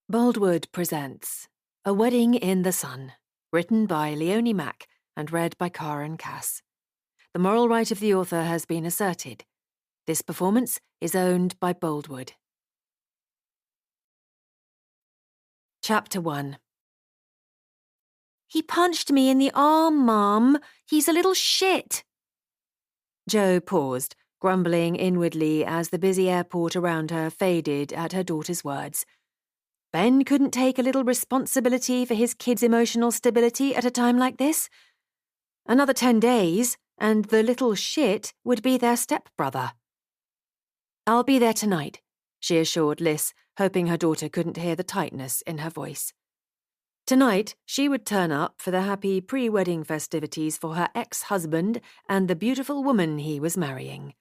Boldwood presents A Wedding in the Sun, written by Leonie Mack and read by Karen Cass. The moral right of the author has been asserted. This performance is owned by Boldwood. Chapter 1. "He punched me in the arm, Mum. He's a little shit." Jo paused, grumbling inwardly as the busy airport around her faded at her daughter's words. Ben couldn't take a little responsibility for his kid's emotional stability at a time like this. Another 10 days, and the little shit would be their stepbrother. "I'll be there tonight," she assured Liz, hoping her daughter couldn't hear the tightness in her voice. Tonight, she would turn up for the happy pre-wedding festivities for her ex-husband and the beautiful woman he was marrying.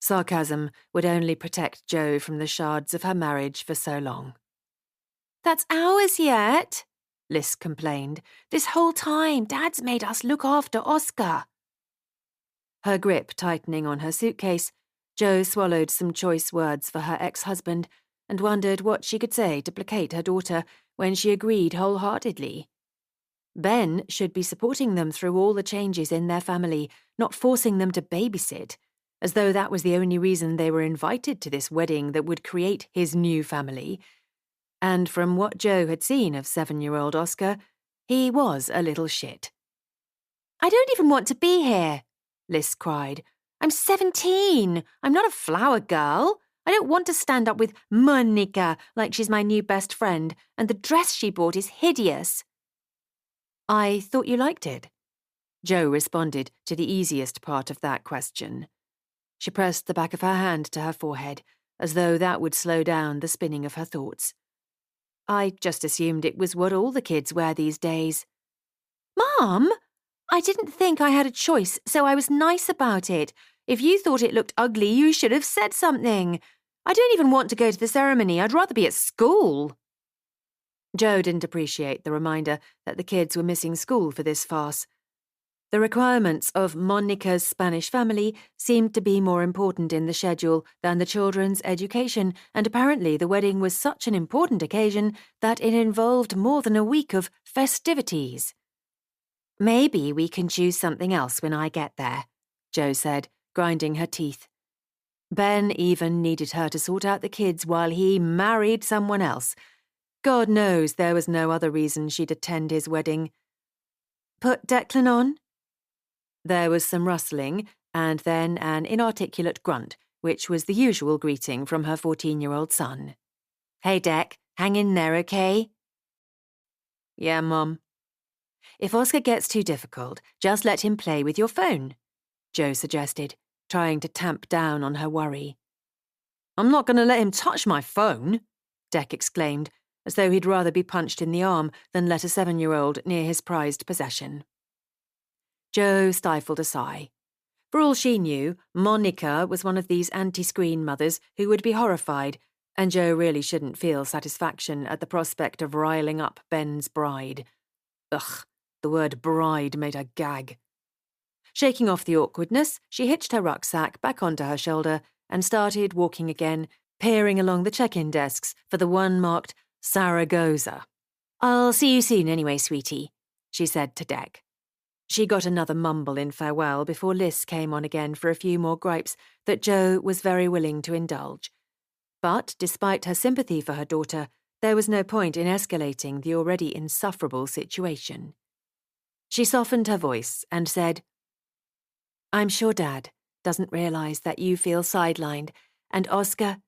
Sarcasm would only protect Jo from the shards of her marriage for so long. "That's ours yet," Liz complained. "This whole time, Dad's made us look after Oscar." Her grip tightening on her suitcase, Jo swallowed some choice words for her ex-husband and wondered what she could say to placate her daughter when she agreed wholeheartedly. Ben should be supporting them through all the changes in their family, not forcing them to babysit, as though that was the only reason they were invited to this wedding that would create his new family. And from what Jo had seen of 7-year-old Oscar, he was a little shit. "I don't even want to be here," Liz cried. "I'm 17. I'm not a flower girl. I don't want to stand up with Monica like she's my new best friend, and the dress she bought is hideous." "I thought you liked it," Jo responded to the easiest part of that question. She pressed the back of her hand to her forehead, as though that would slow down the spinning of her thoughts. "I just assumed it was what all the kids wear these days." "Mum, I didn't think I had a choice, so I was nice about it. If you thought it looked ugly, you should have said something. I don't even want to go to the ceremony. I'd rather be at school." Jo didn't appreciate the reminder that the kids were missing school for this farce. The requirements of Monica's Spanish family seemed to be more important in the schedule than the children's education, and apparently the wedding was such an important occasion that it involved more than a week of festivities. "Maybe we can choose something else when I get there," Jo said, grinding her teeth. Ben even needed her to sort out the kids while he married someone else. God knows there was no other reason she'd attend his wedding. "Put Declan on?" There was some rustling, and then an inarticulate grunt, which was the usual greeting from her 14-year-old son. "Hey, Dec, hang in there, okay?" "Yeah, Mum." "If Oscar gets too difficult, just let him play with your phone," Jo suggested, trying to tamp down on her worry. "I'm not going to let him touch my phone," Dec exclaimed, as though he'd rather be punched in the arm than let a 7-year-old near his prized possession. Jo stifled a sigh. For all she knew, Monica was one of these anti-screen mothers who would be horrified, and Jo really shouldn't feel satisfaction at the prospect of riling up Ben's bride. Ugh, the word bride made her gag. Shaking off the awkwardness, she hitched her rucksack back onto her shoulder and started walking again, peering along the check-in desks for the one marked Zaragoza. "I'll see you soon anyway, sweetie," she said to Dec. She got another mumble in farewell before Liz came on again for a few more gripes that Jo was very willing to indulge. But despite her sympathy for her daughter, there was no point in escalating the already insufferable situation. She softened her voice and said, "I'm sure Dad doesn't realize that you feel sidelined, and Oscar—"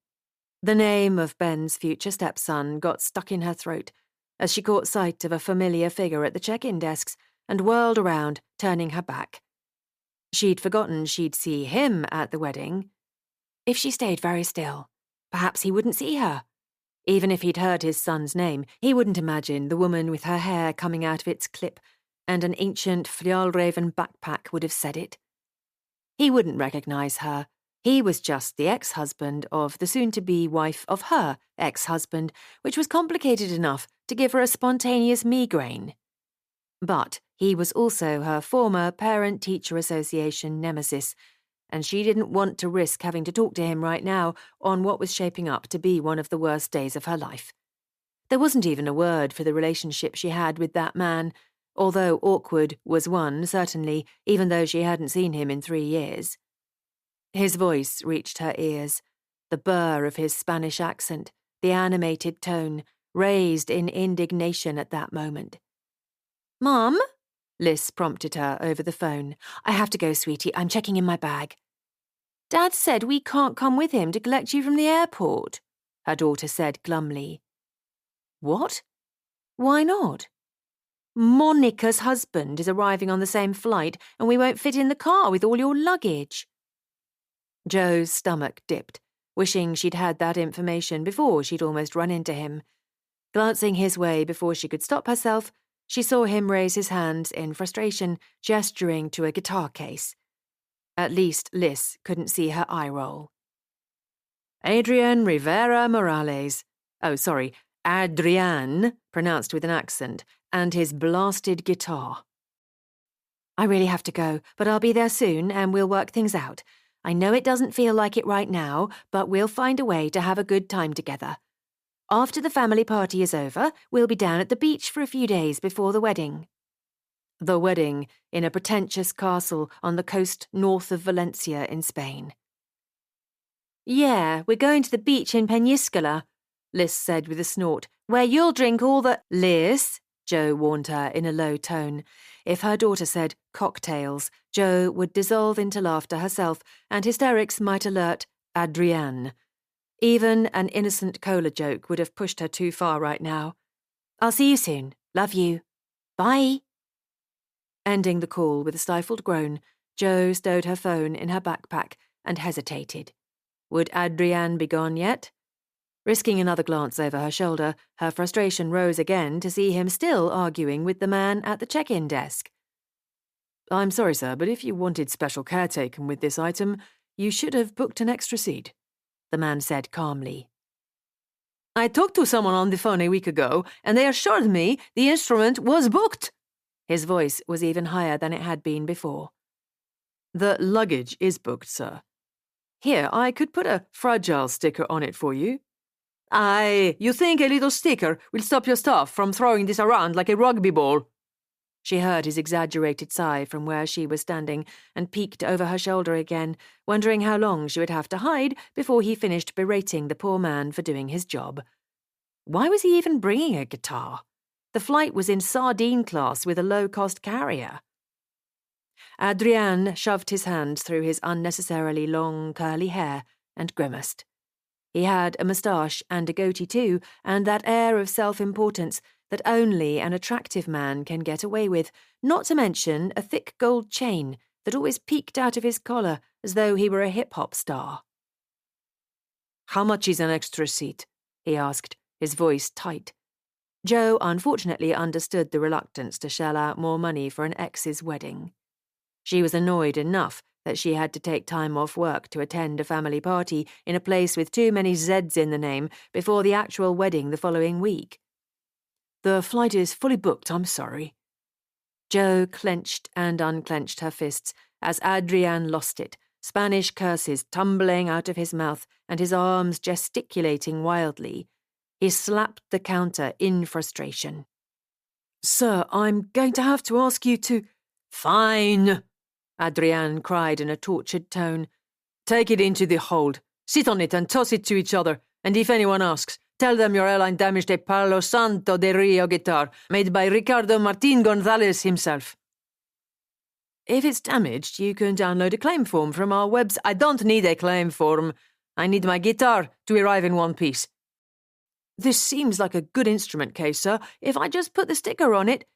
The name of Ben's future stepson got stuck in her throat as she caught sight of a familiar figure at the check-in desks and whirled around, turning her back. She'd forgotten she'd see him at the wedding. If she stayed very still, perhaps he wouldn't see her. Even if he'd heard his son's name, he wouldn't imagine the woman with her hair coming out of its clip, and an ancient Fjallraven backpack would have said it. He wouldn't recognize her. He was just the ex-husband of the soon-to-be wife of her ex-husband, which was complicated enough to give her a spontaneous migraine. But he was also her former Parent-Teacher Association nemesis, and she didn't want to risk having to talk to him right now on what was shaping up to be one of the worst days of her life. There wasn't even a word for the relationship she had with that man, although awkward was one, certainly, even though she hadn't seen him in 3 years. His voice reached her ears, the burr of his Spanish accent, the animated tone, raised in indignation at that moment. "Mum?" Liz prompted her over the phone. "I have to go, sweetie. I'm checking in my bag." "Dad said we can't come with him to collect you from the airport," her daughter said glumly. "What? Why not?" "Monica's husband is arriving on the same flight, and we won't fit in the car with all your luggage." Joe's stomach dipped, wishing she'd had that information before she'd almost run into him. Glancing his way before she could stop herself, she saw him raise his hands in frustration, gesturing to a guitar case. At least Liz couldn't see her eye roll. "Adrián Rivera Morales. Oh, sorry, Adrián, pronounced with an accent, and his blasted guitar." "I really have to go, but I'll be there soon and we'll work things out. I know it doesn't feel like it right now, but we'll find a way to have a good time together. After the family party is over, we'll be down at the beach for a few days before the wedding." The wedding in a pretentious castle on the coast north of Valencia in Spain. "Yeah, we're going to the beach in Peñíscola," Liz said with a snort, "where you'll drink all the—" "Liz," Joe warned her in a low tone. If her daughter said cocktails, Joe would dissolve into laughter herself, and hysterics might alert Adrián. Even an innocent cola joke would have pushed her too far right now. "I'll see you soon. Love you. Bye." Ending the call with a stifled groan, Joe stowed her phone in her backpack and hesitated. Would Adrián be gone yet? Risking another glance over her shoulder, her frustration rose again to see him still arguing with the man at the check-in desk. "I'm sorry, sir, but if you wanted special care taken with this item, you should have booked an extra seat," the man said calmly. "I talked to someone on the phone a week ago, and they assured me the instrument was booked." His voice was even higher than it had been before. "The luggage is booked, sir. Here, I could put a fragile sticker on it for you." "Aye, you think a little sticker will stop your staff from throwing this around like a rugby ball?" She heard his exaggerated sigh from where she was standing and peeked over her shoulder again, wondering how long she would have to hide before he finished berating the poor man for doing his job. Why was he even bringing a guitar? The flight was in sardine class with a low-cost carrier. Adrián shoved his hands through his unnecessarily long, curly hair and grimaced. He had a moustache and a goatee too, and that air of self-importance that only an attractive man can get away with, not to mention a thick gold chain that always peeked out of his collar as though he were a hip-hop star. "How much is an extra seat?" he asked, his voice tight. Joe unfortunately understood the reluctance to shell out more money for an ex's wedding. She was annoyed enough that she had to take time off work to attend a family party in a place with too many Zs in the name before the actual wedding the following week. "The flight is fully booked, I'm sorry." Joe clenched and unclenched her fists as Adrián lost it, Spanish curses tumbling out of his mouth and his arms gesticulating wildly. He slapped the counter in frustration. "Sir, I'm going to have to ask you to—" "Fine," Adrián cried in a tortured tone. "Take it into the hold, sit on it and toss it to each other, and if anyone asks, tell them your airline damaged a Palo Santo de Rio guitar made by Ricardo Martín González himself." "If it's damaged, you can download a claim form from our website." "I don't need a claim form. I need my guitar to arrive in one piece." "This seems like a good instrument case, sir. If I just put the sticker on it—"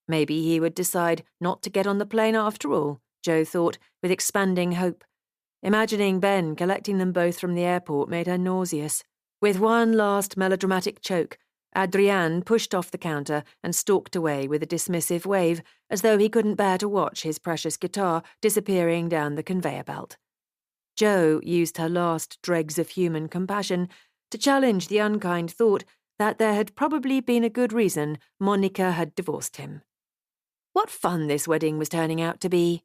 Maybe he would decide not to get on the plane after all, Joe thought, with expanding hope. Imagining Ben collecting them both from the airport made her nauseous. With one last melodramatic choke, Adrián pushed off the counter and stalked away with a dismissive wave, as though he couldn't bear to watch his precious guitar disappearing down the conveyor belt. Joe used her last dregs of human compassion to challenge the unkind thought that there had probably been a good reason Monica had divorced him. What fun this wedding was turning out to be.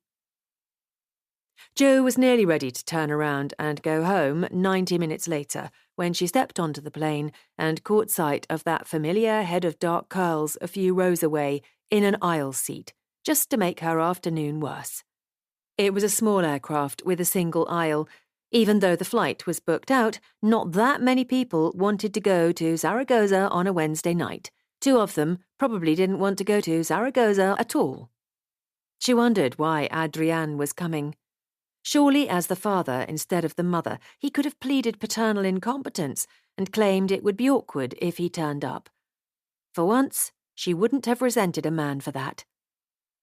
Joe was nearly ready to turn around and go home 90 minutes later when she stepped onto the plane and caught sight of that familiar head of dark curls a few rows away in an aisle seat, just to make her afternoon worse. It was a small aircraft with a single aisle. Even though the flight was booked out, not that many people wanted to go to Zaragoza on a Wednesday night. 2 of them probably didn't want to go to Zaragoza at all. She wondered why Adrián was coming. Surely as the father instead of the mother, he could have pleaded paternal incompetence and claimed it would be awkward if he turned up. For once, she wouldn't have resented a man for that.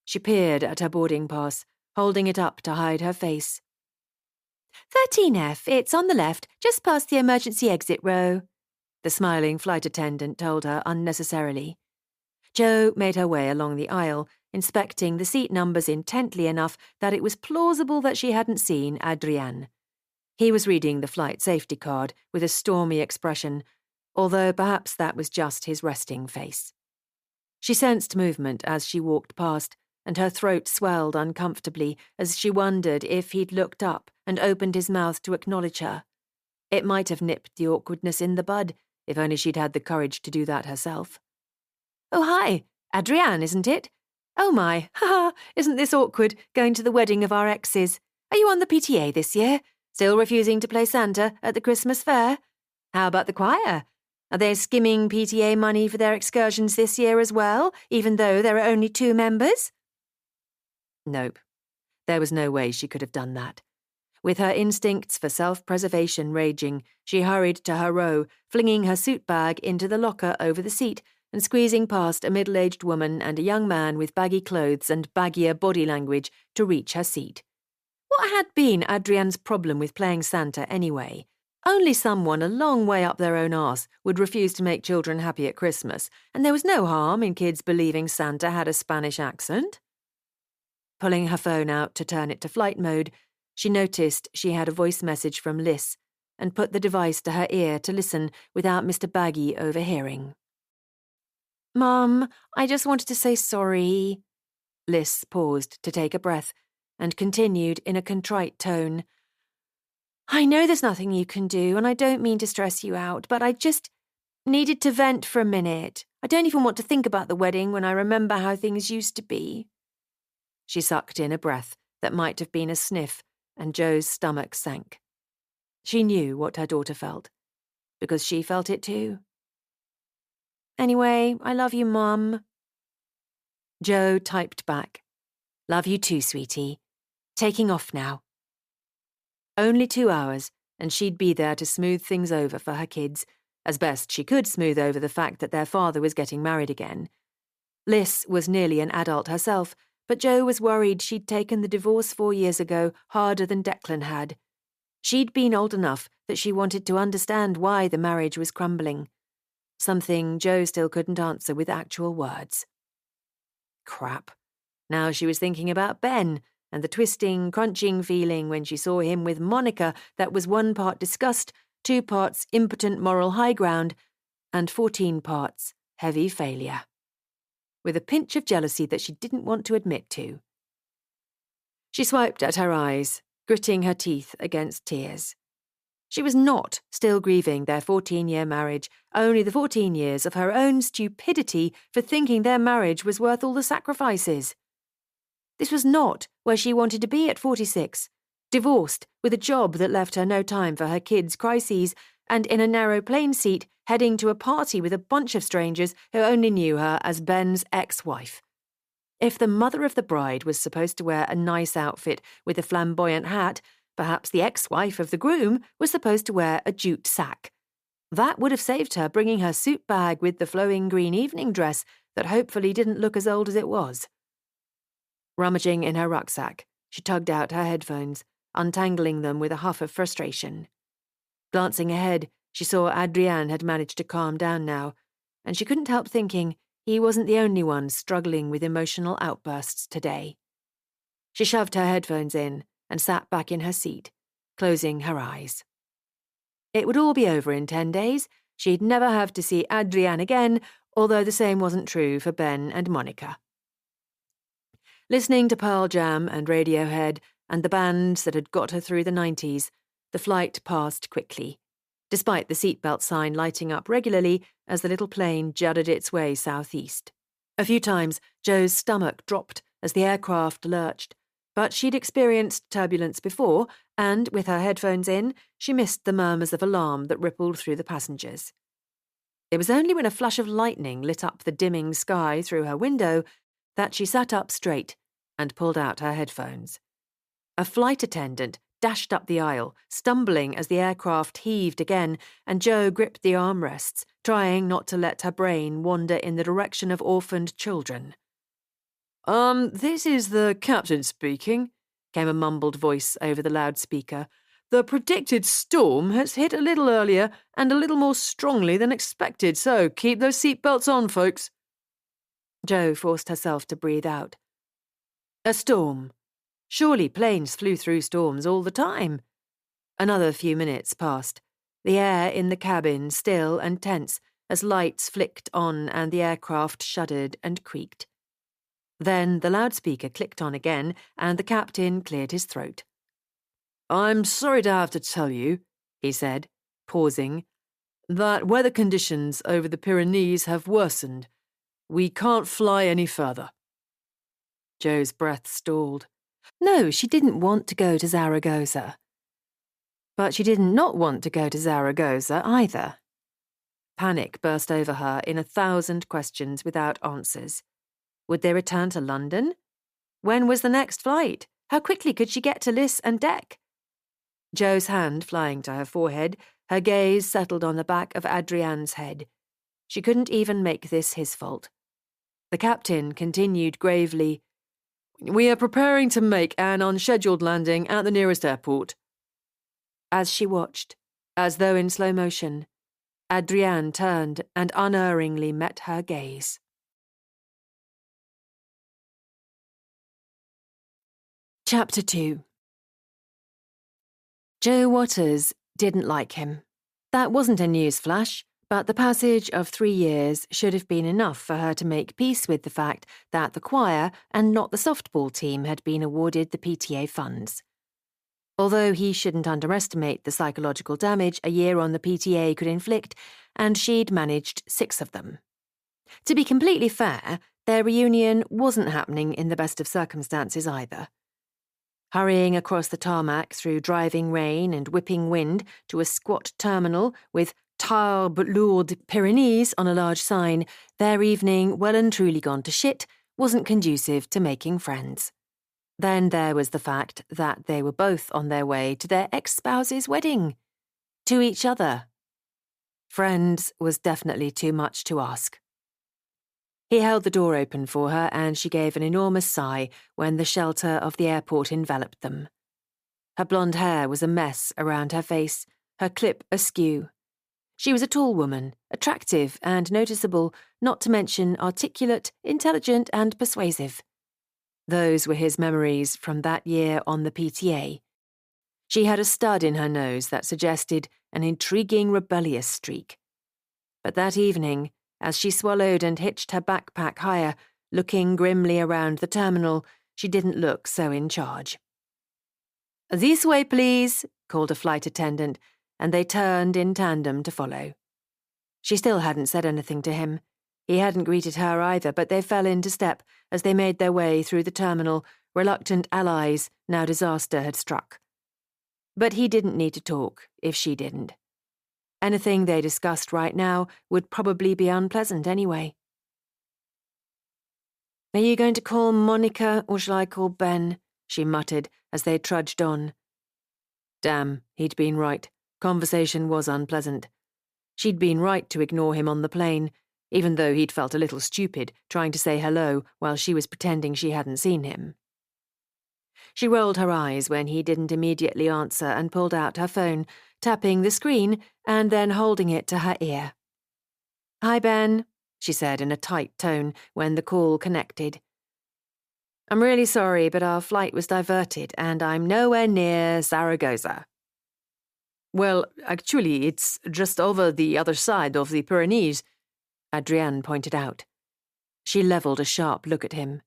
She peered at her boarding pass, holding it up to hide her face. 13F, it's on the left, just past the emergency exit row, the smiling flight attendant told her unnecessarily. Jo made her way along the aisle, inspecting the seat numbers intently enough that it was plausible that she hadn't seen Adrián. He was reading the flight safety card with a stormy expression, although perhaps that was just his resting face. She sensed movement as she walked past, and her throat swelled uncomfortably as she wondered if he'd looked up and opened his mouth to acknowledge her. It might have nipped the awkwardness in the bud, if only she'd had the courage to do that herself. "Oh, hi, Adrián, isn't it? Oh my, haha, isn't this awkward, going to the wedding of our exes? Are you on the PTA this year? Still refusing to play Santa at the Christmas fair? How about the choir? Are they skimming PTA money for their excursions this year as well, even though there are only 2 members?" Nope. There was no way she could have done that. With her instincts for self-preservation raging, she hurried to her row, flinging her suit bag into the locker over the seat and squeezing past a middle-aged woman and a young man with baggy clothes and baggier body language to reach her seat. What had been Adrián's problem with playing Santa anyway? Only someone a long way up their own arse would refuse to make children happy at Christmas, and there was no harm in kids believing Santa had a Spanish accent. Pulling her phone out to turn it to flight mode, she noticed she had a voice message from Liz and put the device to her ear to listen without Mr. Baggy overhearing. "Mum, I just wanted to say sorry." Liz paused to take a breath and continued in a contrite tone. "I know there's nothing you can do, and I don't mean to stress you out, but I just needed to vent for a minute. I don't even want to think about the wedding when I remember how things used to be." She sucked in a breath that might have been a sniff, and Jo's stomach sank. She knew what her daughter felt, because she felt it too. "Anyway, I love you, Mum." Jo typed back, "Love you too, sweetie. Taking off now." Only 2 hours, and she'd be there to smooth things over for her kids, as best she could smooth over the fact that their father was getting married again. Liz was nearly an adult herself, but Jo was worried she'd taken the divorce 4 years ago harder than Declan had. She'd been old enough that she wanted to understand why the marriage was crumbling, something Jo still couldn't answer with actual words. Crap. Now she was thinking about Ben and the twisting, crunching feeling when she saw him with Monica that was 1 part disgust, 2 parts impotent moral high ground, and 14 parts heavy failure. With a pinch of jealousy that she didn't want to admit to. She swiped at her eyes, gritting her teeth against tears. She was not still grieving their 14-year marriage, only the 14 years of her own stupidity for thinking their marriage was worth all the sacrifices. This was not where she wanted to be at 46, divorced with a job that left her no time for her kids' crises, and in a narrow plane seat heading to a party with a bunch of strangers who only knew her as Ben's ex-wife. If the mother of the bride was supposed to wear a nice outfit with a flamboyant hat, perhaps the ex-wife of the groom was supposed to wear a jute sack. That would have saved her bringing her suit bag with the flowing green evening dress that hopefully didn't look as old as it was. Rummaging in her rucksack, she tugged out her headphones, untangling them with a huff of frustration. Glancing ahead, she saw Adrián had managed to calm down now, and she couldn't help thinking he wasn't the only one struggling with emotional outbursts today. She shoved her headphones in and sat back in her seat, closing her eyes. It would all be over in 10 days. She'd never have to see Adrián again, although the same wasn't true for Ben and Monica. Listening to Pearl Jam and Radiohead and the bands that had got her through the 90s, the flight passed quickly. despite the seatbelt sign lighting up regularly as the little plane juddered its way southeast. A few times, Jo's stomach dropped as the aircraft lurched, but she'd experienced turbulence before, and, with her headphones in, she missed the murmurs of alarm that rippled through the passengers. It was only when a flash of lightning lit up the dimming sky through her window that she sat up straight and pulled out her headphones. A flight attendant dashed up the aisle, stumbling as the aircraft heaved again, and Jo gripped the armrests, trying not to let her brain wander in the direction of orphaned children. This is the captain speaking," came a mumbled voice over the loudspeaker. "The predicted storm has hit a little earlier and a little more strongly than expected, so keep those seatbelts on, folks." Jo forced herself to breathe out. A storm. Surely planes flew through storms all the time. Another few minutes passed, the air in the cabin still and tense as lights flicked on and the aircraft shuddered and creaked. Then the loudspeaker clicked on again and the captain cleared his throat. "I'm sorry to have to tell you," he said, pausing, "that weather conditions over the Pyrenees have worsened. We can't fly any further." Jo's breath stalled. No, she didn't want to go to Zaragoza. But she did not want to go to Zaragoza either. Panic burst over her in 1,000 questions without answers. Would they return to London? When was the next flight? How quickly could she get to Lis and Deck? Jo's hand flying to her forehead, her gaze settled on the back of Adrián's head. She couldn't even make this his fault. The captain continued gravely, "We are preparing to make an unscheduled landing at the nearest airport." As she watched, as though in slow motion, Adrián turned and unerringly met her gaze. Chapter 2. Jo Waters didn't like him. That wasn't a newsflash, but the passage of 3 years should have been enough for her to make peace with the fact that the choir and not the softball team had been awarded the PTA funds. Although he shouldn't underestimate the psychological damage a year on the PTA could inflict, and she'd managed 6 of them. To be completely fair, their reunion wasn't happening in the best of circumstances either. Hurrying across the tarmac through driving rain and whipping wind to a squat terminal with Tard but lourd Pyrenees on a large sign, their evening, well and truly gone to shit, wasn't conducive to making friends. Then there was the fact that they were both on their way to their ex-spouse's wedding. To each other. Friends was definitely too much to ask. He held the door open for her and she gave an enormous sigh when the shelter of the airport enveloped them. Her blonde hair was a mess around her face, her clip askew. She was a tall woman, attractive and noticeable, not to mention articulate, intelligent and persuasive. Those were his memories from that year on the PTA. She had a stud in her nose that suggested an intriguing rebellious streak. But that evening, as she swallowed and hitched her backpack higher, looking grimly around the terminal, she didn't look so in charge. "This way, please," called a flight attendant, and they turned in tandem to follow. She still hadn't said anything to him. He hadn't greeted her either, but they fell into step as they made their way through the terminal, reluctant allies now disaster had struck. But he didn't need to talk if she didn't. Anything they discussed right now would probably be unpleasant anyway. "Are you going to call Monica or shall I call Ben?" she muttered as they trudged on. Damn, he'd been right. Conversation was unpleasant. She'd been right to ignore him on the plane, even though he'd felt a little stupid trying to say hello while she was pretending she hadn't seen him. She rolled her eyes when he didn't immediately answer and pulled out her phone, tapping the screen and then holding it to her ear. "Hi, Ben," she said in a tight tone when the call connected. "I'm really sorry, but our flight was diverted and I'm nowhere near Zaragoza." "Well, actually, it's just over the other side of the Pyrenees," Adrián pointed out. She levelled a sharp look at him.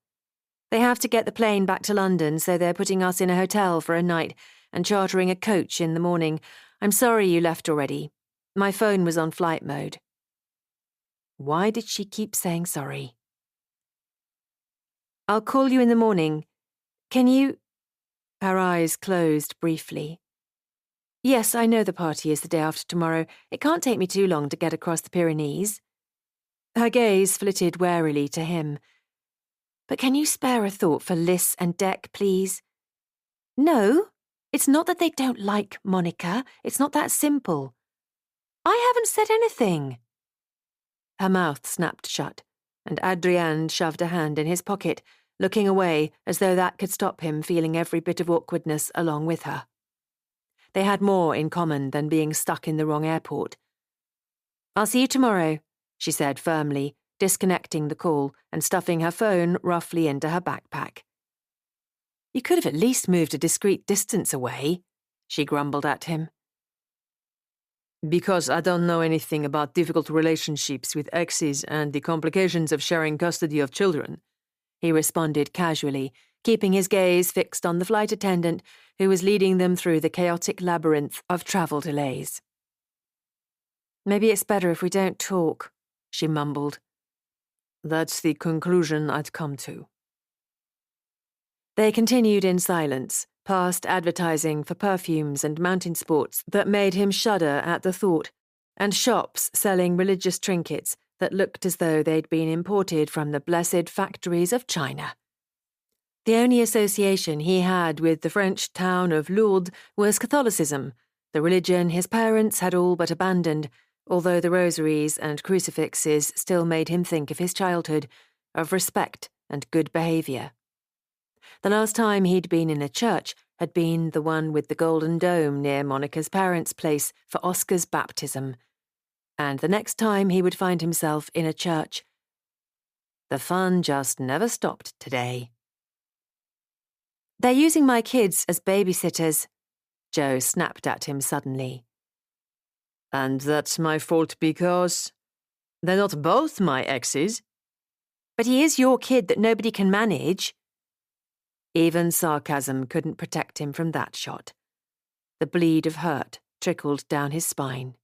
"They have to get the plane back to London, so they're putting us in a hotel for a night and chartering a coach in the morning. I'm sorry you left already." My phone was on flight mode. Why did she keep saying sorry? I'll call you in the morning. Can you... Her eyes closed briefly. Yes, I know the party is the day after tomorrow. It can't take me too long to get across the Pyrenees. Her gaze flitted warily to him. But can you spare a thought for Lys and Dec, please? No, it's not that they don't like Monica. It's not that simple. I haven't said anything. Her mouth snapped shut, and Adrián shoved a hand in his pocket, looking away as though that could stop him feeling every bit of awkwardness along with her. They had more in common than being stuck in the wrong airport. I'll see you tomorrow, she said firmly, disconnecting the call and stuffing her phone roughly into her backpack. You could have at least moved a discreet distance away, she grumbled at him. Because I don't know anything about difficult relationships with exes and the complications of sharing custody of children, he responded casually, keeping his gaze fixed on the flight attendant who was leading them through the chaotic labyrinth of travel delays. Maybe it's better if we don't talk, she mumbled. That's the conclusion I'd come to. They continued in silence, past advertising for perfumes and mountain sports that made him shudder at the thought, and shops selling religious trinkets that looked as though they'd been imported from the blessed factories of China. The only association he had with the French town of Lourdes was Catholicism, the religion his parents had all but abandoned, although the rosaries and crucifixes still made him think of his childhood, of respect and good behaviour. The last time he'd been in a church had been the one with the golden dome near Monica's parents' place for Oscar's baptism, and the next time he would find himself in a church. The fun just never stopped today. They're using my kids as babysitters, Joe snapped at him suddenly. And that's my fault because they're not both my exes. But he is your kid that nobody can manage. Even sarcasm couldn't protect him from that shot. The bleed of hurt trickled down his spine.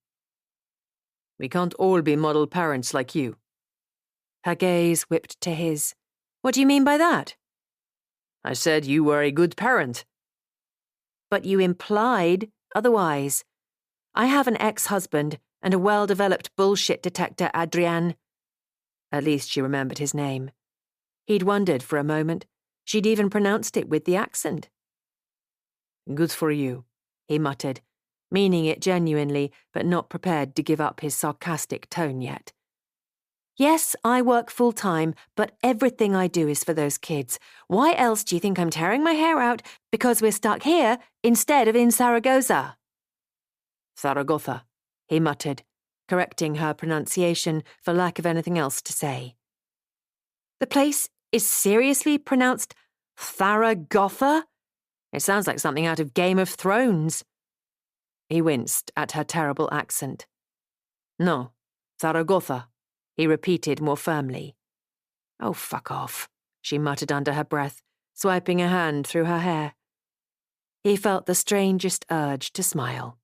We can't all be model parents like you. Her gaze whipped to his. What do you mean by that? I said you were a good parent. But you implied otherwise. I have an ex-husband and a well-developed bullshit detector, Adrián. At least she remembered his name. He'd wondered for a moment. She'd even pronounced it with the accent. Good for you, he muttered, meaning it genuinely, but not prepared to give up his sarcastic tone yet. Yes, I work full-time, but everything I do is for those kids. Why else do you think I'm tearing my hair out because we're stuck here instead of in Zaragoza? Zaragoza, he muttered, correcting her pronunciation for lack of anything else to say. The place is seriously pronounced Zaragoza? It sounds like something out of Game of Thrones. He winced at her terrible accent. No, Zaragoza, he repeated more firmly. Oh, fuck off, she muttered under her breath, swiping a hand through her hair. He felt the strangest urge to smile.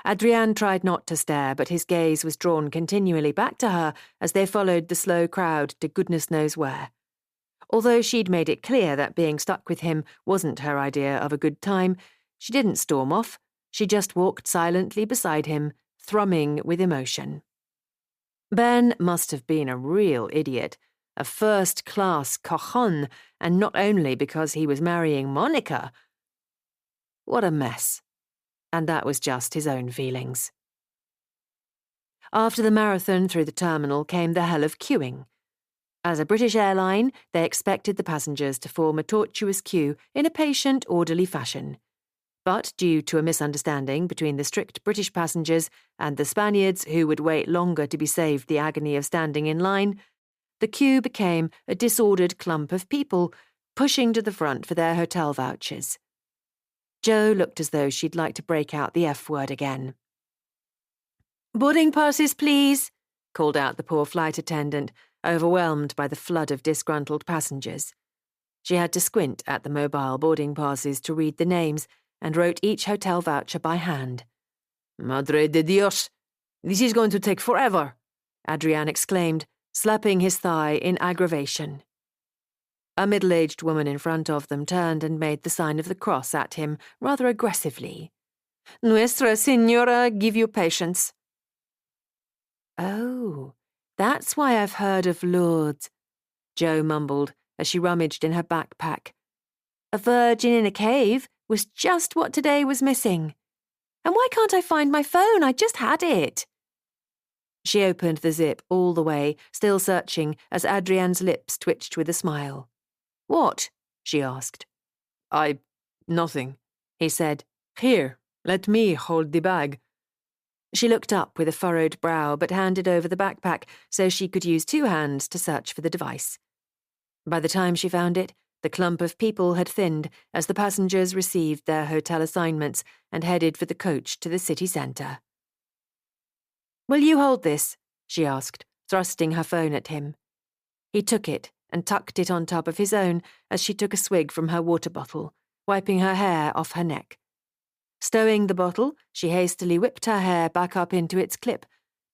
Adrián tried not to stare, but his gaze was drawn continually back to her as they followed the slow crowd to goodness knows where. Although she'd made it clear that being stuck with him wasn't her idea of a good time, she didn't storm off. She just walked silently beside him, thrumming with emotion. Ben must have been a real idiot, a first-class cojon, and not only because he was marrying Monica. What a mess. And that was just his own feelings. After the marathon through the terminal came the hell of queuing. As a British airline, they expected the passengers to form a tortuous queue in a patient, orderly fashion. But due to a misunderstanding between the strict British passengers and the Spaniards who would wait longer to be saved the agony of standing in line, the queue became a disordered clump of people pushing to the front for their hotel vouchers. Jo looked as though she'd like to break out the F word again. "Boarding passes, please," called out the poor flight attendant, overwhelmed by the flood of disgruntled passengers. She had to squint at the mobile boarding passes to read the names and wrote each hotel voucher by hand. Madre de Dios, this is going to take forever, Adrián exclaimed, slapping his thigh in aggravation. A middle-aged woman in front of them turned and made the sign of the cross at him rather aggressively. Nuestra Señora give you patience. Oh, that's why I've heard of Lourdes, Jo mumbled as she rummaged in her backpack. A virgin in a cave was just what today was missing. And why can't I find my phone? I just had it. She opened the zip all the way, still searching, as Adrián's lips twitched with a smile. What? She asked. Nothing, he said. Here, let me hold the bag. She looked up with a furrowed brow but handed over the backpack so she could use 2 hands to search for the device. By the time she found it, the clump of people had thinned as the passengers received their hotel assignments and headed for the coach to the city centre. Will you hold this? She asked, thrusting her phone at him. He took it and tucked it on top of his own as she took a swig from her water bottle, wiping her hair off her neck. Stowing the bottle, she hastily whipped her hair back up into its clip,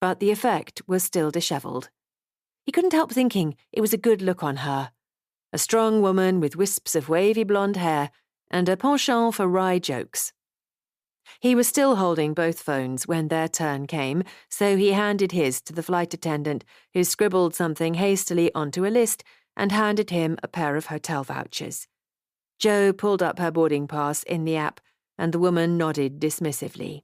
but the effect was still dishevelled. He couldn't help thinking it was a good look on her. A strong woman with wisps of wavy blonde hair and a penchant for wry jokes. He was still holding both phones when their turn came, so he handed his to the flight attendant, who scribbled something hastily onto a list and handed him a pair of hotel vouchers. Jo pulled up her boarding pass in the app, and the woman nodded dismissively.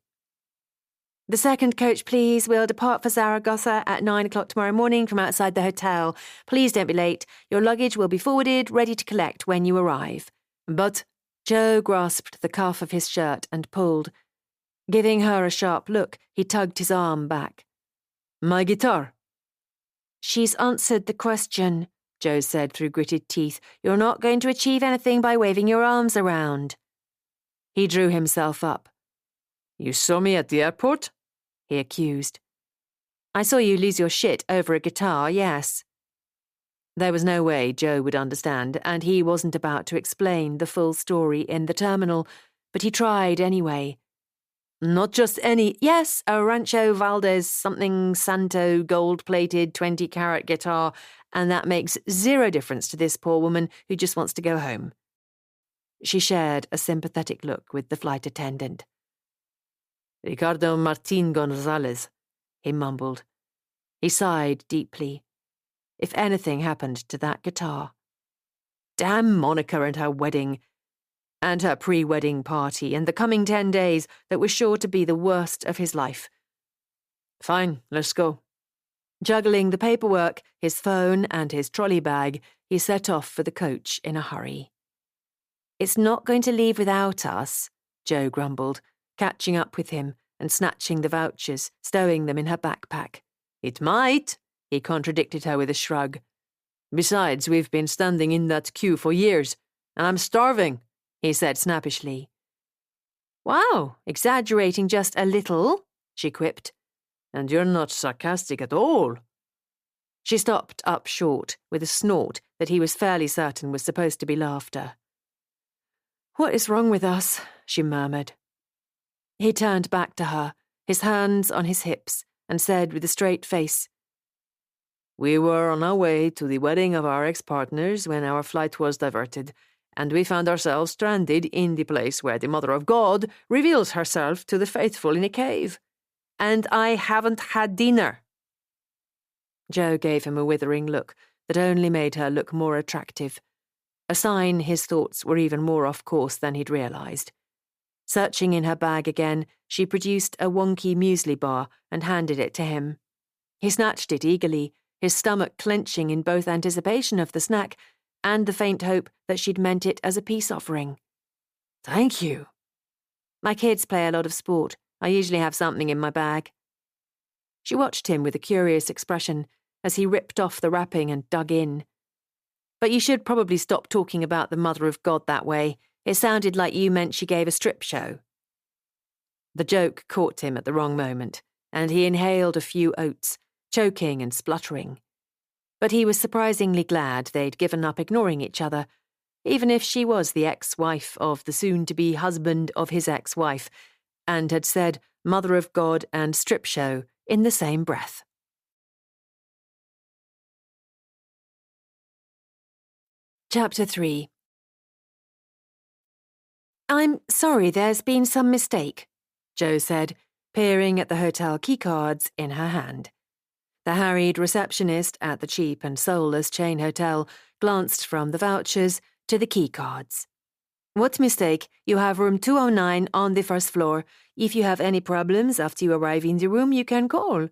The second coach, please. We'll depart for Zaragoza at 9 o'clock tomorrow morning from outside the hotel. Please don't be late. Your luggage will be forwarded, ready to collect when you arrive. But Jo grasped the cuff of his shirt and pulled. Giving her a sharp look, he tugged his arm back. My guitar. She's answered the question, Jo said through gritted teeth. You're not going to achieve anything by waving your arms around. He drew himself up. You saw me at the airport? He accused. I saw you lose your shit over a guitar, yes. There was no way Jo would understand, and he wasn't about to explain the full story in the terminal, but he tried anyway. Not just any, yes, a Rancho Valdez something Santo gold-plated 20-carat guitar, and that makes 0 difference to this poor woman who just wants to go home. She shared a sympathetic look with the flight attendant. Ricardo Martín González, he mumbled. He sighed deeply. If anything happened to that guitar. Damn Monica and her wedding. And her pre-wedding party and the coming 10 days that were sure to be the worst of his life. Fine, let's go. Juggling the paperwork, his phone and his trolley bag, he set off for the coach in a hurry. It's not going to leave without us, Jo grumbled, catching up with him and snatching the vouchers, stowing them in her backpack. It might, he contradicted her with a shrug. Besides, we've been standing in that queue for years, and I'm starving, he said snappishly. Wow, exaggerating just a little, she quipped. And you're not sarcastic at all. She stopped up short with a snort that he was fairly certain was supposed to be laughter. What is wrong with us? She murmured. He turned back to her, his hands on his hips, and said with a straight face, We were on our way to the wedding of our ex-partners when our flight was diverted, and we found ourselves stranded in the place where the Mother of God reveals herself to the faithful in a cave. And I haven't had dinner. Jo gave him a withering look that only made her look more attractive, a sign his thoughts were even more off course than he'd realised. Searching in her bag again, she produced a wonky muesli bar and handed it to him. He snatched it eagerly, his stomach clenching in both anticipation of the snack and the faint hope that she'd meant it as a peace offering. Thank you. My kids play a lot of sport. I usually have something in my bag. She watched him with a curious expression as he ripped off the wrapping and dug in. But you should probably stop talking about the Mother of God that way. It sounded like you meant she gave a strip show. The joke caught him at the wrong moment, and he inhaled a few oats, choking and spluttering. But he was surprisingly glad they'd given up ignoring each other, even if she was the ex-wife of the soon-to-be husband of his ex-wife, and had said, Mother of God and strip show in the same breath. Chapter 3. I'm sorry, there's been some mistake, Jo said, peering at the hotel keycards in her hand. The harried receptionist at the cheap and soulless chain hotel glanced from the vouchers to the keycards. What mistake? You have room 209 on the first floor. If you have any problems after you arrive in the room, you can call.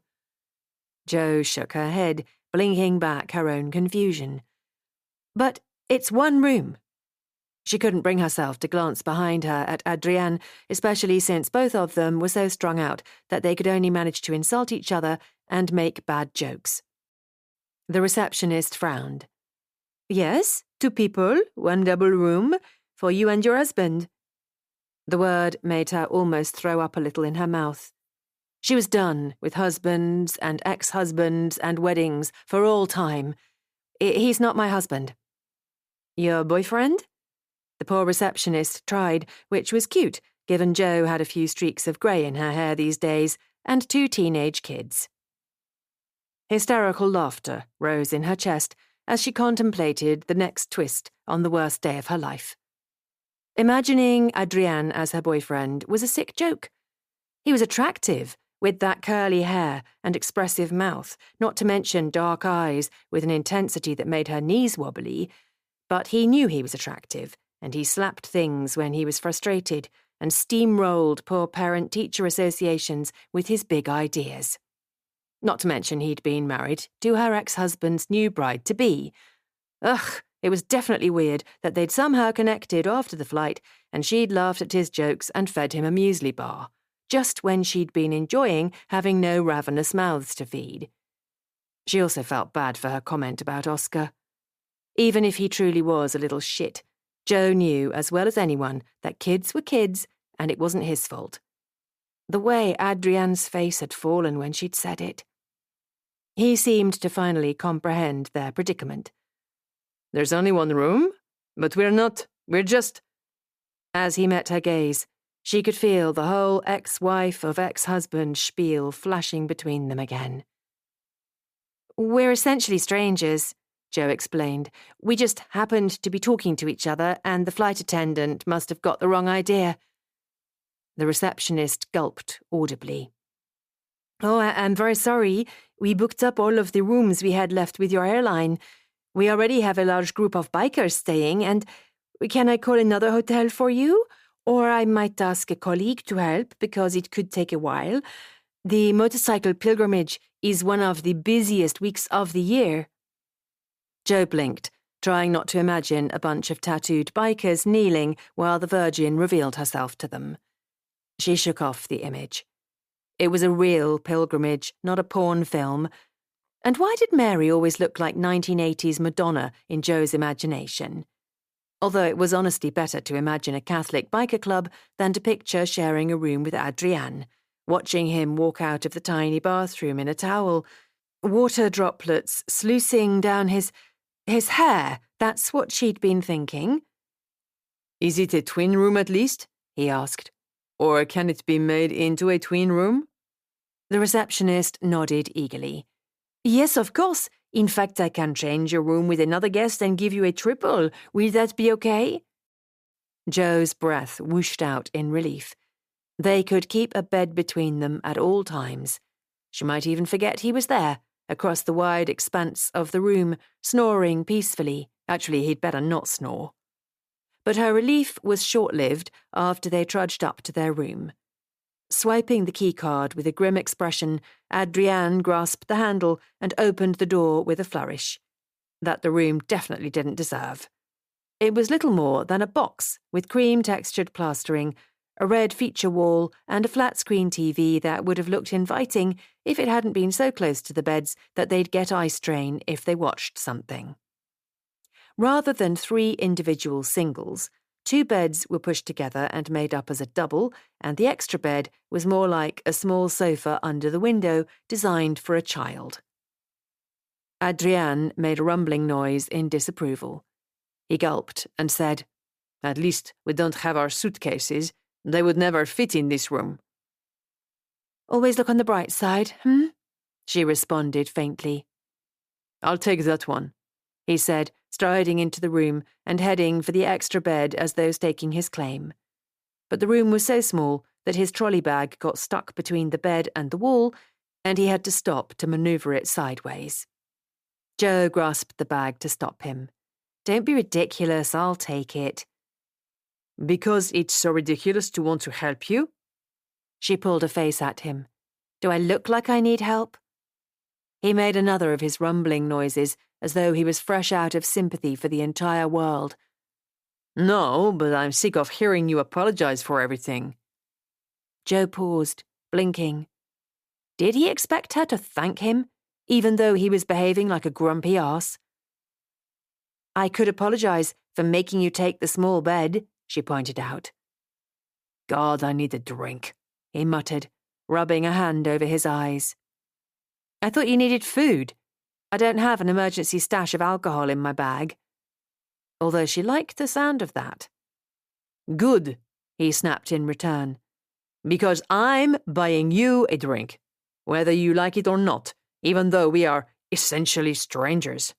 Jo shook her head, blinking back her own confusion. But it's one room. She couldn't bring herself to glance behind her at Adrián, especially since both of them were so strung out that they could only manage to insult each other and make bad jokes. The receptionist frowned. Yes, 2 people, 1 double room, for you and your husband. The word made her almost throw up a little in her mouth. She was done with husbands and ex-husbands and weddings for all time. He's not my husband. Your boyfriend? The poor receptionist tried, which was cute, given Jo had a few streaks of grey in her hair these days and 2 teenage kids. Hysterical laughter rose in her chest as she contemplated the next twist on the worst day of her life. Imagining Adrián as her boyfriend was a sick joke. He was attractive, with that curly hair and expressive mouth, not to mention dark eyes with an intensity that made her knees wobbly, but he knew he was attractive, and he slapped things when he was frustrated and steamrolled poor parent-teacher associations with his big ideas. Not to mention he'd been married to her ex-husband's new bride-to-be. Ugh, it was definitely weird that they'd somehow connected after the flight and she'd laughed at his jokes and fed him a muesli bar, just when she'd been enjoying having no ravenous mouths to feed. She also felt bad for her comment about Oscar. Even if he truly was a little shit, Jo knew as well as anyone that kids were kids and it wasn't his fault. The way Adrián's face had fallen when she'd said it. He seemed to finally comprehend their predicament. There's only one room, but we're just... As he met her gaze, she could feel the whole ex-wife of ex-husband spiel flashing between them again. We're essentially strangers, Jo explained. We just happened to be talking to each other and the flight attendant must have got the wrong idea. The receptionist gulped audibly. Oh, I'm very sorry. We booked up all of the rooms we had left with your airline. We already have a large group of bikers staying, and can I call another hotel for you? Or I might ask a colleague to help because it could take a while. The motorcycle pilgrimage is one of the busiest weeks of the year. Jo blinked, trying not to imagine a bunch of tattooed bikers kneeling while the Virgin revealed herself to them. She shook off the image. It was a real pilgrimage, not a porn film. And why did Mary always look like 1980s Madonna in Jo's imagination? Although it was honestly better to imagine a Catholic biker club than to picture sharing a room with Adrián, watching him walk out of the tiny bathroom in a towel, water droplets sluicing down his hair. That's what she'd been thinking. Is it a twin room at least? He asked. Or can it be made into a twin room? The receptionist nodded eagerly. Yes, of course. In fact, I can change your room with another guest and give you a triple. Will that be okay? Jo's breath whooshed out in relief. They could keep a bed between them at all times. She might even forget he was there, across the wide expanse of the room, snoring peacefully. Actually, he'd better not snore. But her relief was short-lived after they trudged up to their room. Swiping the keycard with a grim expression, Adrián grasped the handle and opened the door with a flourish. That the room definitely didn't deserve. It was little more than a box with cream-textured plastering, a red feature wall, and a flat-screen TV that would have looked inviting if it hadn't been so close to the beds that they'd get eye strain if they watched something. Rather than 3 individual singles, 2 beds were pushed together and made up as a double, and the extra bed was more like a small sofa under the window designed for a child. Adrián made a rumbling noise in disapproval. He gulped and said, At least we don't have our suitcases. They would never fit in this room. Always look on the bright side, she responded faintly. I'll take that one, he said, striding into the room and heading for the extra bed as though staking his claim. But the room was so small that his trolley bag got stuck between the bed and the wall, and he had to stop to manoeuvre it sideways. Joe grasped the bag to stop him. Don't be ridiculous, I'll take it. Because it's so ridiculous to want to help you? She pulled a face at him. Do I look like I need help? He made another of his rumbling noises, as though he was fresh out of sympathy for the entire world. No, but I'm sick of hearing you apologize for everything. Joe paused, blinking. Did he expect her to thank him, even though he was behaving like a grumpy arse? I could apologize for making you take the small bed, she pointed out. God, I need a drink, he muttered, rubbing a hand over his eyes. I thought you needed food. I don't have an emergency stash of alcohol in my bag. Although she liked the sound of that. Good, he snapped in return. Because I'm buying you a drink, whether you like it or not, even though we are essentially strangers.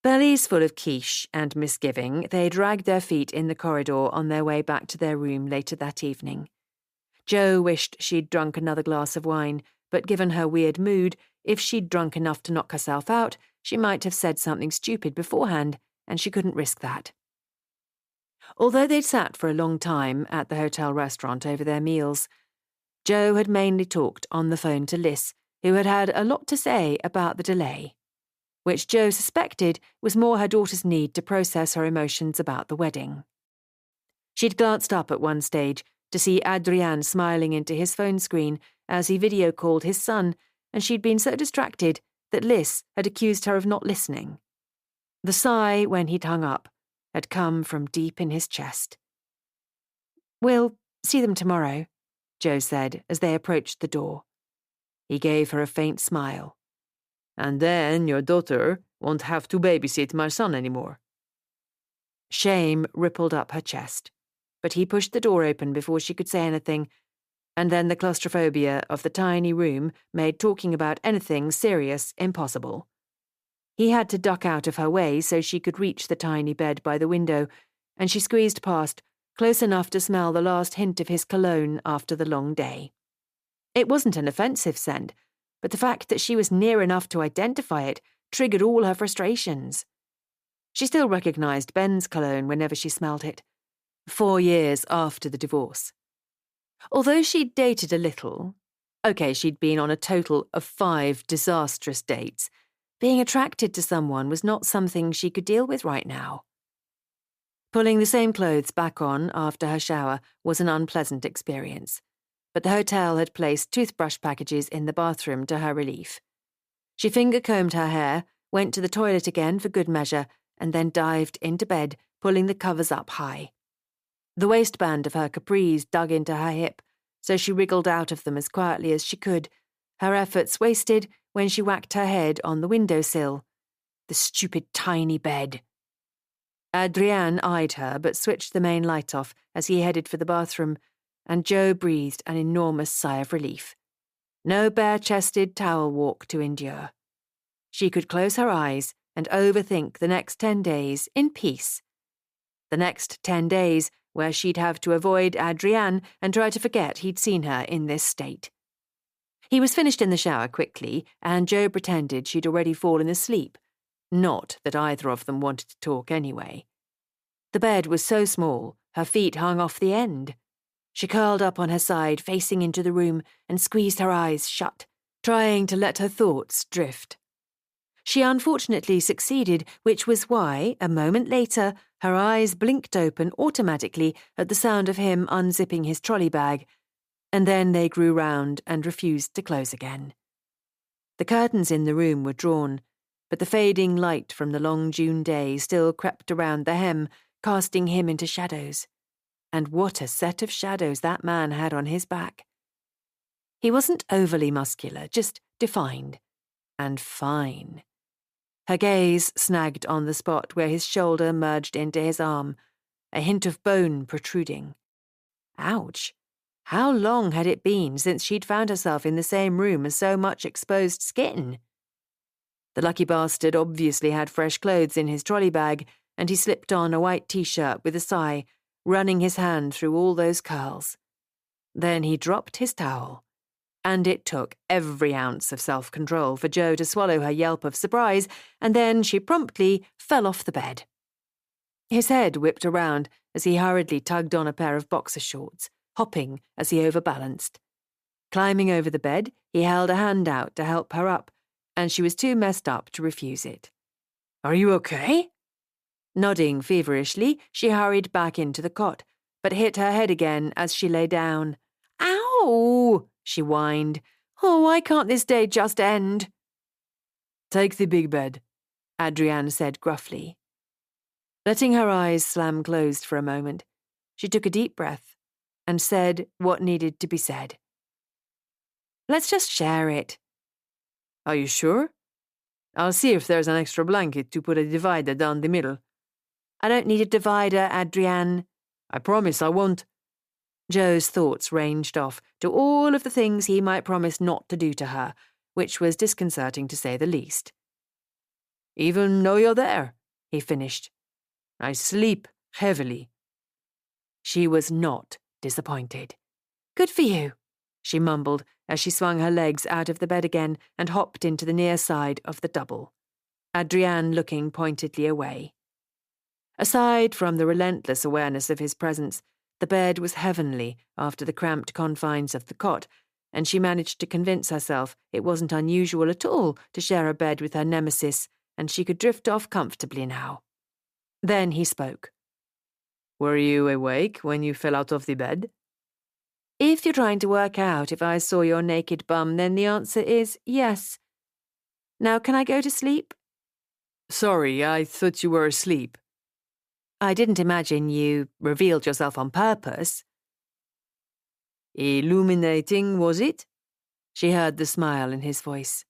Bellies full of quiche and misgiving, they dragged their feet in the corridor on their way back to their room later that evening. Joe wished she'd drunk another glass of wine, but given her weird mood, if she'd drunk enough to knock herself out, she might have said something stupid beforehand, and she couldn't risk that. Although they'd sat for a long time at the hotel restaurant over their meals, Joe had mainly talked on the phone to Liz, who had had a lot to say about the delay, which Joe suspected was more her daughter's need to process her emotions about the wedding. She'd glanced up at one stage to see Adrián smiling into his phone screen as he video-called his son, and she'd been so distracted that Liz had accused her of not listening. The sigh, when he'd hung up, had come from deep in his chest. We'll see them tomorrow, Joe said as they approached the door. He gave her a faint smile. And then your daughter won't have to babysit my son anymore. Shame rippled up her chest, but he pushed the door open before she could say anything, and then the claustrophobia of the tiny room made talking about anything serious impossible. He had to duck out of her way so she could reach the tiny bed by the window, and she squeezed past, close enough to smell the last hint of his cologne after the long day. It wasn't an offensive scent, but the fact that she was near enough to identify it triggered all her frustrations. She still recognized Ben's cologne whenever she smelled it, 4 years after the divorce. Although she'd dated a little, she'd been on a total of 5 disastrous dates, being attracted to someone was not something she could deal with right now. Pulling the same clothes back on after her shower was an unpleasant experience, but the hotel had placed toothbrush packages in the bathroom to her relief. She finger-combed her hair, went to the toilet again for good measure, and then dived into bed, pulling the covers up high. The waistband of her capris dug into her hip, so she wriggled out of them as quietly as she could, her efforts wasted when she whacked her head on the windowsill. The stupid tiny bed. Adrián eyed her but switched the main light off as he headed for the bathroom, and Joe breathed an enormous sigh of relief. No bare-chested towel walk to endure. She could close her eyes and overthink the next 10 days in peace. The next 10 days where she'd have to avoid Adrián and try to forget he'd seen her in this state. He was finished in the shower quickly, and Joe pretended she'd already fallen asleep. Not that either of them wanted to talk anyway. The bed was so small, her feet hung off the end. She curled up on her side, facing into the room, and squeezed her eyes shut, trying to let her thoughts drift. She unfortunately succeeded, which was why, a moment later, her eyes blinked open automatically at the sound of him unzipping his trolley bag, and then they grew round and refused to close again. The curtains in the room were drawn, but the fading light from the long June day still crept around the hem, casting him into shadows. And what a set of shadows that man had on his back. He wasn't overly muscular, just defined. And fine. Her gaze snagged on the spot where his shoulder merged into his arm, a hint of bone protruding. Ouch. How long had it been since she'd found herself in the same room as so much exposed skin? The lucky bastard obviously had fresh clothes in his trolley bag, and he slipped on a white t-shirt with a sigh, running his hand through all those curls. Then he dropped his towel, and it took every ounce of self-control for Jo to swallow her yelp of surprise, and then she promptly fell off the bed. His head whipped around as he hurriedly tugged on a pair of boxer shorts, hopping as he overbalanced. Climbing over the bed, he held a hand out to help her up, and she was too messed up to refuse it. "Are you okay?" Nodding feverishly, she hurried back into the cot, but hit her head again as she lay down. "Ow!" she whined. "Oh, why can't this day just end?" "Take the big bed," Adrián said gruffly. Letting her eyes slam closed for a moment, she took a deep breath and said what needed to be said. "Let's just share it." "Are you sure? I'll see if there's an extra blanket to put a divider down the middle." "I don't need a divider, Adrián." "I promise I won't." Jo's thoughts ranged off to all of the things he might promise not to do to her, which was disconcerting to say the least. "Even though you're there," he finished. "I sleep heavily." She was not disappointed. "Good for you," she mumbled as she swung her legs out of the bed again and hopped into the near side of the double, Adrián looking pointedly away. Aside from the relentless awareness of his presence, the bed was heavenly after the cramped confines of the cot, and she managed to convince herself it wasn't unusual at all to share a bed with her nemesis, and she could drift off comfortably now. Then he spoke. "Were you awake when you fell out of the bed?" "If you're trying to work out if I saw your naked bum, then the answer is yes. Now can I go to sleep?" "Sorry, I thought you were asleep." "I didn't imagine you revealed yourself on purpose." "Illuminating, was it?" She heard the smile in his voice.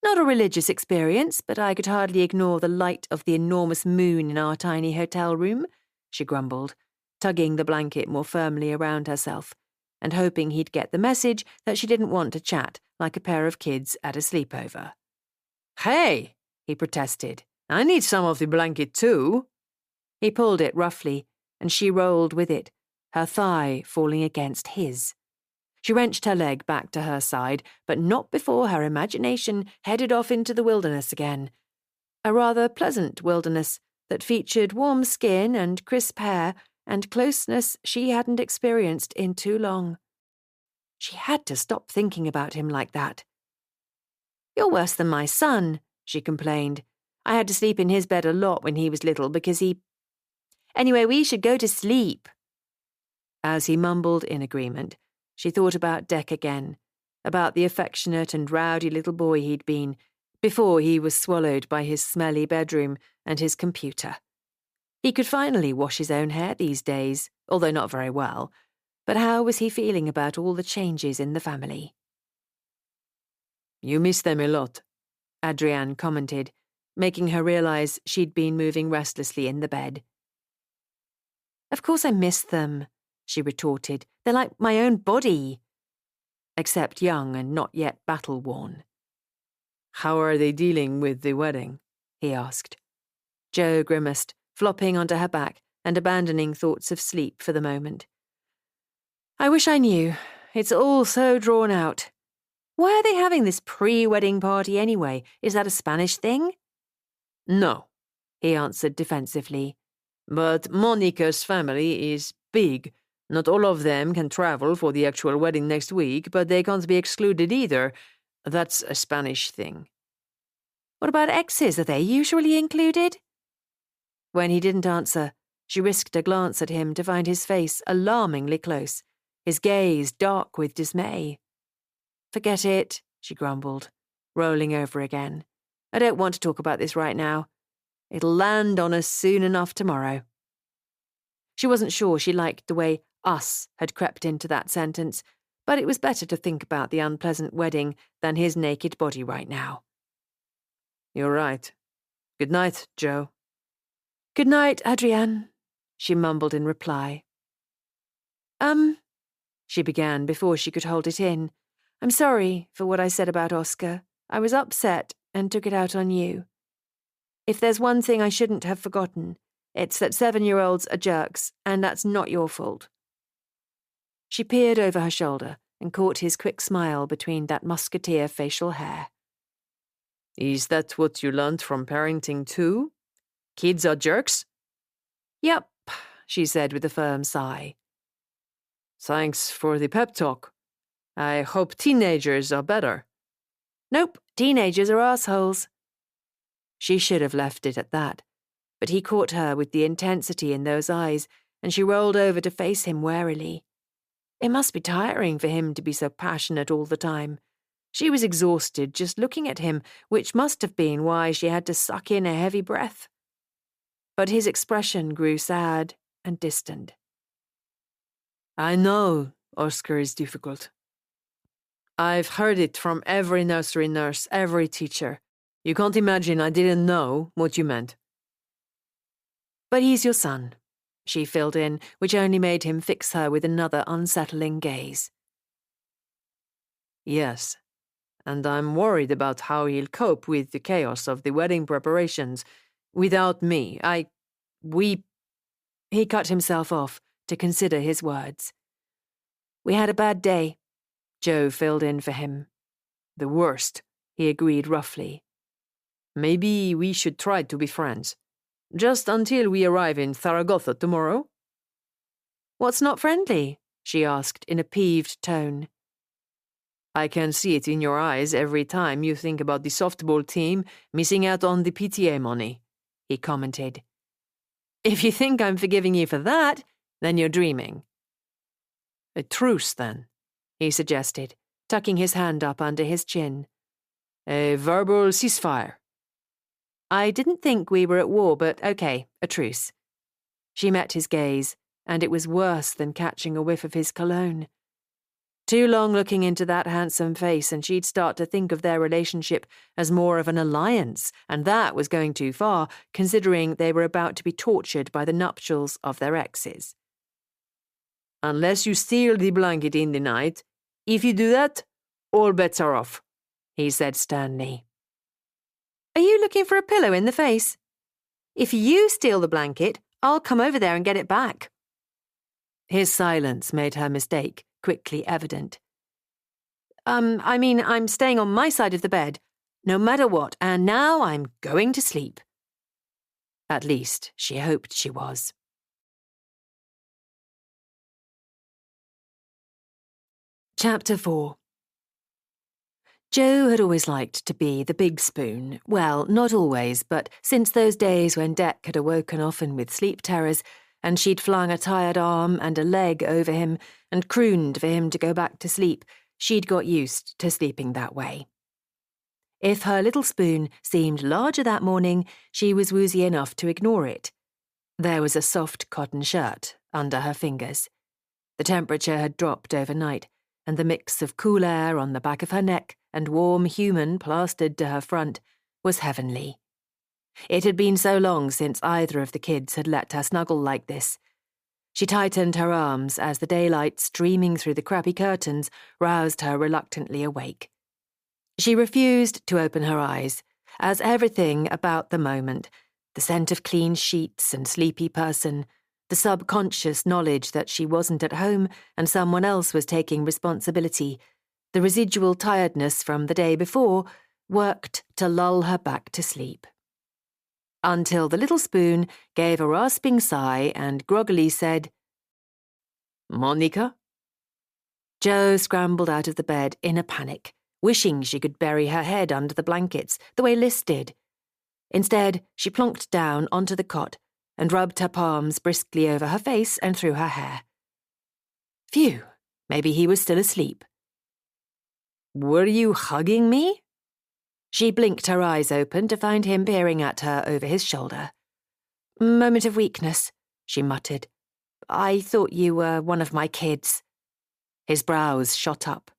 "Not a religious experience, but I could hardly ignore the light of the enormous moon in our tiny hotel room," she grumbled, tugging the blanket more firmly around herself, and hoping he'd get the message that she didn't want to chat like a pair of kids at a sleepover. "Hey," he protested, "I need some of the blanket too." He pulled it roughly, and she rolled with it, her thigh falling against his. She wrenched her leg back to her side, but not before her imagination headed off into the wilderness again. A rather pleasant wilderness that featured warm skin and crisp hair and closeness she hadn't experienced in too long. She had to stop thinking about him like that. "You're worse than my son," she complained. "I had to sleep in his bed a lot when he was little because he... Anyway, we should go to sleep." As he mumbled in agreement, she thought about Deck again, about the affectionate and rowdy little boy he'd been before he was swallowed by his smelly bedroom and his computer. He could finally wash his own hair these days, although not very well, but how was he feeling about all the changes in the family? "You miss them a lot," Adrián commented, making her realize she'd been moving restlessly in the bed. "Of course I miss them," she retorted. "They're like my own body." Except young and not yet battle-worn. "How are they dealing with the wedding?" he asked. Jo grimaced, flopping onto her back and abandoning thoughts of sleep for the moment. "I wish I knew. It's all so drawn out. Why are they having this pre-wedding party anyway? Is that a Spanish thing?" "No," he answered defensively. "But Monica's family is big. Not all of them can travel for the actual wedding next week, but they can't be excluded either. That's a Spanish thing." "What about exes? Are they usually included?" When he didn't answer, she risked a glance at him to find his face alarmingly close, his gaze dark with dismay. "Forget it," she grumbled, rolling over again. "I don't want to talk about this right now. It'll land on us soon enough tomorrow." She wasn't sure she liked the way "us" had crept into that sentence, but it was better to think about the unpleasant wedding than his naked body right now. "You're right. Good night, Jo." "Good night, Adrián," she mumbled in reply. she began before she could hold it in. "I'm sorry for what I said about Oscar. I was upset and took it out on you. If there's one thing I shouldn't have forgotten, it's that 7-year-olds are jerks, and that's not your fault." She peered over her shoulder and caught his quick smile between that musketeer facial hair. Is that what you learned from parenting too? Kids are jerks? "Yep," she said with a firm sigh. Thanks for the pep talk. I hope teenagers are better. "Nope, teenagers are assholes." She should have left it at that, but he caught her with the intensity in those eyes, and she rolled over to face him warily. It must be tiring for him to be so passionate all the time. She was exhausted just looking at him, which must have been why she had to suck in a heavy breath. But his expression grew sad and distant. I know Oscar is difficult. I've heard it from every nursery nurse, every teacher. You can't imagine I didn't know what you meant. "But he's your son," she filled in, which only made him fix her with another unsettling gaze. Yes, and I'm worried about how he'll cope with the chaos of the wedding preparations. Without me, He cut himself off to consider his words. "We had a bad day," Joe filled in for him. The worst, he agreed roughly. Maybe we should try to be friends. Just until we arrive in Zaragoza tomorrow? "What's not friendly?" she asked in a peeved tone. I can see it in your eyes every time you think about the softball team missing out on the PTA money, he commented. "If you think I'm forgiving you for that, then you're dreaming." A truce, then, he suggested, tucking his hand up under his chin. A verbal ceasefire. "I didn't think we were at war, but okay, a truce." She met his gaze, and it was worse than catching a whiff of his cologne. Too long looking into that handsome face, and she'd start to think of their relationship as more of an alliance, and that was going too far, considering they were about to be tortured by the nuptials of their exes. Unless you steal the blanket in the night, if you do that, all bets are off, he said sternly. "Are you looking for a pillow in the face? If you steal the blanket, I'll come over there and get it back." His silence made her mistake quickly evident. I'm staying on my side of the bed, no matter what, and now I'm going to sleep." At least, she hoped she was. Chapter 4. Joe had always liked to be the big spoon. Well, not always, but since those days when Dec had awoken often with sleep terrors, and she'd flung a tired arm and a leg over him and crooned for him to go back to sleep, she'd got used to sleeping that way. If her little spoon seemed larger that morning, she was woozy enough to ignore it. There was a soft cotton shirt under her fingers. The temperature had dropped overnight, and the mix of cool air on the back of her neck and warm human plastered to her front was heavenly. It had been so long since either of the kids had let her snuggle like this. She tightened her arms as the daylight streaming through the crappy curtains roused her reluctantly awake. She refused to open her eyes, as everything about the moment, the scent of clean sheets and sleepy person, the subconscious knowledge that she wasn't at home and someone else was taking responsibility, the residual tiredness from the day before, worked to lull her back to sleep. Until the little spoon gave a rasping sigh and groggily said, "Monica?" Joe scrambled out of the bed in a panic, wishing she could bury her head under the blankets, the way Liz did. Instead, she plonked down onto the cot and rubbed her palms briskly over her face and through her hair. Phew, maybe he was still asleep. "Were you hugging me?" She blinked her eyes open to find him peering at her over his shoulder. "Moment of weakness," she muttered. "I thought you were one of my kids." His brows shot up.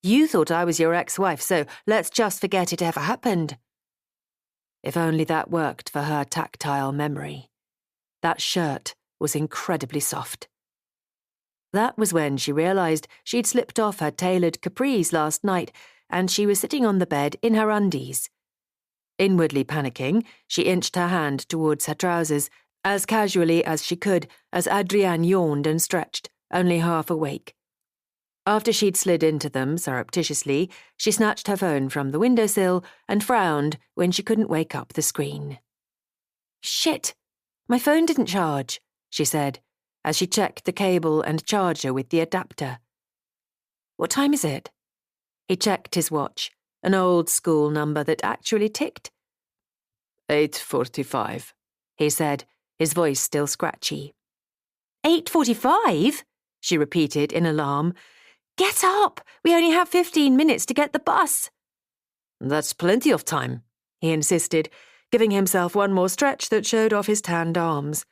"You thought I was your ex-wife, so let's just forget it ever happened." If only that worked for her tactile memory. That shirt was incredibly soft. That was when she realised she'd slipped off her tailored capris last night and she was sitting on the bed in her undies. Inwardly panicking, she inched her hand towards her trousers as casually as she could as Adrián yawned and stretched, only half awake. After she'd slid into them surreptitiously, she snatched her phone from the windowsill and frowned when she couldn't wake up the screen. "Shit, my phone didn't charge," she said, as she checked the cable and charger with the adapter. "What time is it?" He checked his watch, an old-school number that actually ticked. 8:45, he said, his voice still scratchy. 8:45? She repeated in alarm. "Get up! We only have 15 minutes to get the bus." That's plenty of time, he insisted, giving himself one more stretch that showed off his tanned arms.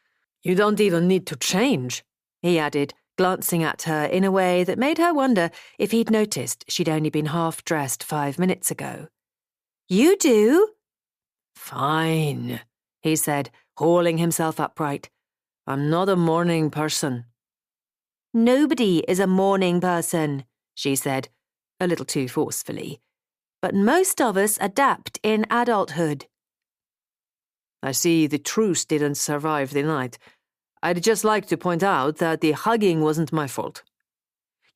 You don't even need to change, he added, glancing at her in a way that made her wonder if he'd noticed she'd only been half-dressed 5 minutes ago. "You do?" Fine, he said, hauling himself upright. I'm not a morning person. "Nobody is a morning person," she said, a little too forcefully. "But most of us adapt in adulthood." I see the truce didn't survive the night. I'd just like to point out that the hugging wasn't my fault.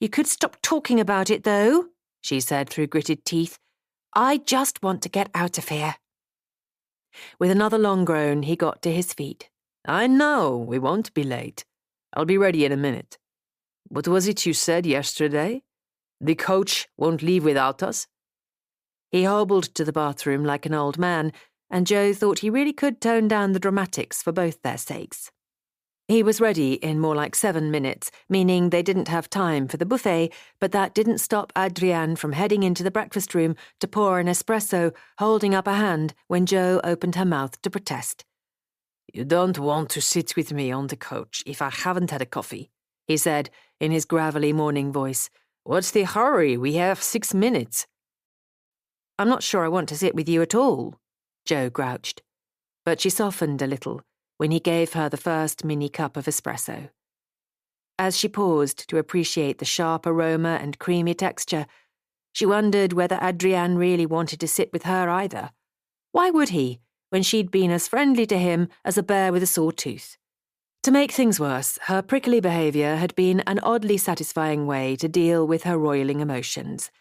"You could stop talking about it, though," she said through gritted teeth. "I just want to get out of here." With another long groan, he got to his feet. I know, we won't be late. I'll be ready in a minute. What was it you said yesterday? The coach won't leave without us? He hobbled to the bathroom like an old man, and Jo thought he really could tone down the dramatics for both their sakes. He was ready in more like 7 minutes, meaning they didn't have time for the buffet, but that didn't stop Adrián from heading into the breakfast room to pour an espresso, holding up a hand when Jo opened her mouth to protest. You don't want to sit with me on the couch if I haven't had a coffee, he said in his gravelly morning voice. What's the hurry? We have 6 minutes. I'm not sure I want to sit with you at all, Jo grouched. But she softened a little when he gave her the first mini cup of espresso. As she paused to appreciate the sharp aroma and creamy texture, she wondered whether Adrián really wanted to sit with her either. Why would he, when she'd been as friendly to him as a bear with a sore tooth? To make things worse, her prickly behaviour had been an oddly satisfying way to deal with her roiling emotions.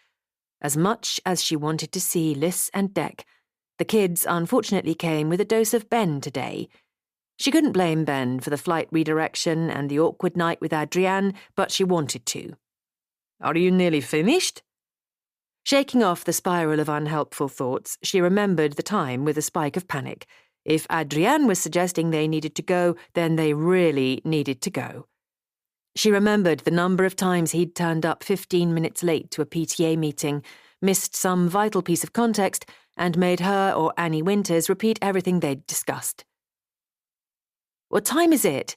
As much as she wanted to see Liz and Dec, the kids unfortunately came with a dose of Ben today. She couldn't blame Ben for the flight redirection and the awkward night with Adrián, but she wanted to. Are you nearly finished? Shaking off the spiral of unhelpful thoughts, she remembered the time with a spike of panic. If Adrián was suggesting they needed to go, then they really needed to go. She remembered the number of times he'd turned up 15 minutes late to a PTA meeting, missed some vital piece of context, and made her or Annie Winters repeat everything they'd discussed. What time is it?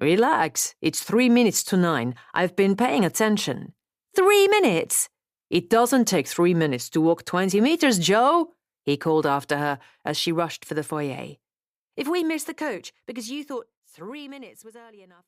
Relax, it's 3 minutes to 9. I've been paying attention. 3 minutes? It doesn't take 3 minutes to walk 20 meters, Jo, he called after her as she rushed for the foyer. If we missed the coach because you thought 3 minutes was early enough...